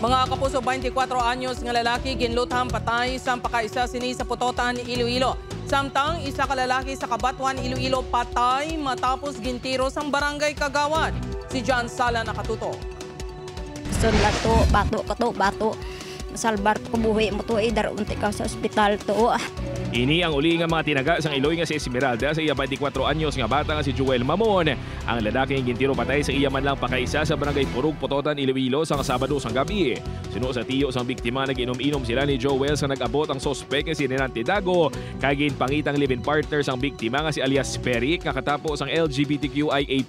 Mga kapuso, 24 anyos nga lalaki ginluthang patay sa pakaisa sini sa Putotan, Iloilo. Samtang isa ka lalaki sa Kabatuan, Iloilo patay matapos gintiro sang barangay Kagawad. Si John Sala nakatuto. Son lato, bato. Salbar ko buhi mo to idar unti ka sa ospital to. Ini ang uli nga mga tinaga sang Iloy nga si Esmeralda sa iya 24 anyos nga bata nga si Joel Mamon. Ang lalaki nga gintiro patay sa iya man lang pakaisa sa barangay Purug, Putotan, Iloilo sa Sabado sang gabi. Suno sa tiyo sang biktima nag-inom-inom sila ni Joel sa nag-abot ang sospek nga si Renante Dago. Kagin pangitang live-in partner sang biktima nga si alias Peric nga katapos ang LGBTQIA+.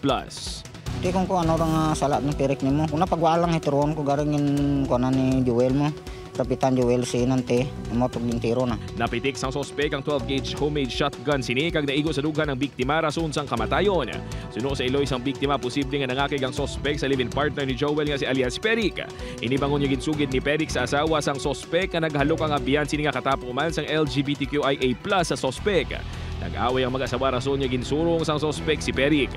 Di kung ano lang salat ng Peric nimo. Kung napagwalang hiteron ko garingin ko na ni Joel mo. Kapitan Joel si Nante, motog din tiro na. Napitik sang sospek ang 12-gauge homemade shotgun sini kag naigo sa dugan ng biktima rason sang kamatayon. Suno sa Iloy sang biktima posible nga nangakig ang sospek sa live-in partner ni Joel nga si alias Peric. Inibangon niya ginsugid ni Peric sa asawa sang sospek nga naghalok ang abiyan sini nga katapuman sang LGBTQIA+ sa sospek. Nag-away ang mag-asawa rason niya ginsurong sang sospek si Peric.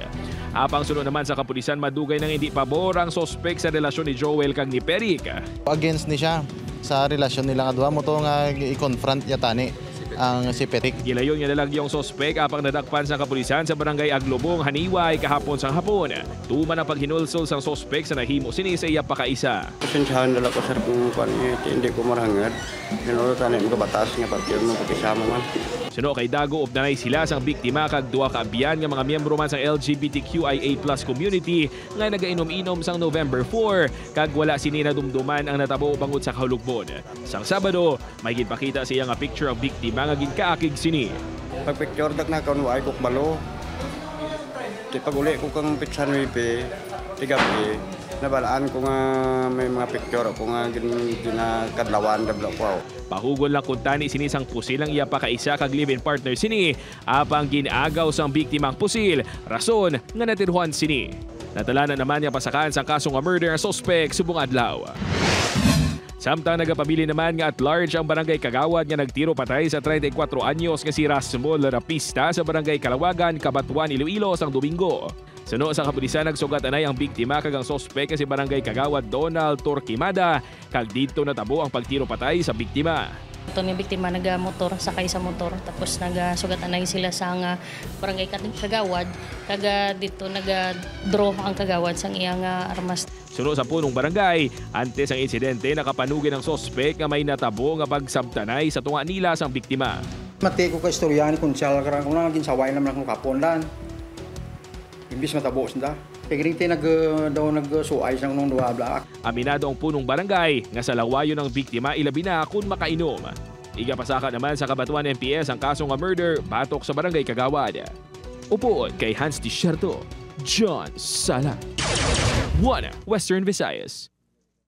Apang sunod naman sa kapulisan madugay nang hindi pabor ang sospek sa relasyon ni Joel kag ni Peric. Against ni siya sa relasyon nila nga duha mo to nga i-confront yata ni ang si Peric. Gilayon niya nalang yung sospek apang nadakpan sa kapulisan sa barangay Aglobong, Haniway kahapon sang hapon. Tuman ang paghinulsol sang sospek sa nahimo sini sa iya pakaisa. Pasensyahan nila ko sir kung hindi ko marangad. Ginurutan ng batas nga partido ng pagkisama man. Suno kay Dago updanay sila sang biktima kag duha ka abyan nga mga miyembro man sang LGBTQIA+ community nga nagainom-inom sang November 4 kag wala sini nadumduman ang natabo bangod sa kahulugbon. Sang Sabado, may ginpakita siya nga picture ang biktima nga ginkaakig sini. Pag picture dak na kanu ay kukbalo. Di pag uli ko kang pitsan wipi, tigapi, nabalaan ko nga may mga picture ko nga ginakadlawan dabla ko. Pahugon lang kuntani sini sang pusil ang iya pakaisa kag live-in partner sini apang ginagaw sang biktimang pusil rason nga natirhuan sini. Natalanan naman niya pasakan sang kaso nga murder ang suspect subong adlaw. Samtang nagapabili naman nga at large ang barangay Kagawad nga nagtiro patay sa 34 anyos nga si Rasmol Rapista sa barangay Kalawagan, Kabatuan, Iloilo sang Domingo. Suno sa kapulisan nagsugat anay ang biktima kag ang sospek si barangay Kagawad Donald Torquemada kag dito natabo ang pagtiro patay sa biktima. Ito ni biktima nagamotor, sakay sa motor, tapos nagasugatan na sila sa barangay Kagawad, kaga dito naga-draw ang Kagawad sang iyang armas. Suno sa punong barangay, antes ang insidente nakapanugin ang sospek nga may natabo nga pagsabtanay sa tunga nila sang biktima. Mati ko ka istorya ni Kunsyal karang kung naging saway naman akong kapondan. Imbis matabo sinda. Pagrinti nagsuay sang nung duwa blak. Aminado ang punong barangay nga sa lawayo ng biktima ilabi na kung makainom. Igapasaka naman sa Kabatuan MPS ang kaso nga murder batok sa barangay Kagawad. Upood kay Hans Desierto, John Sala. 1 Western Visayas.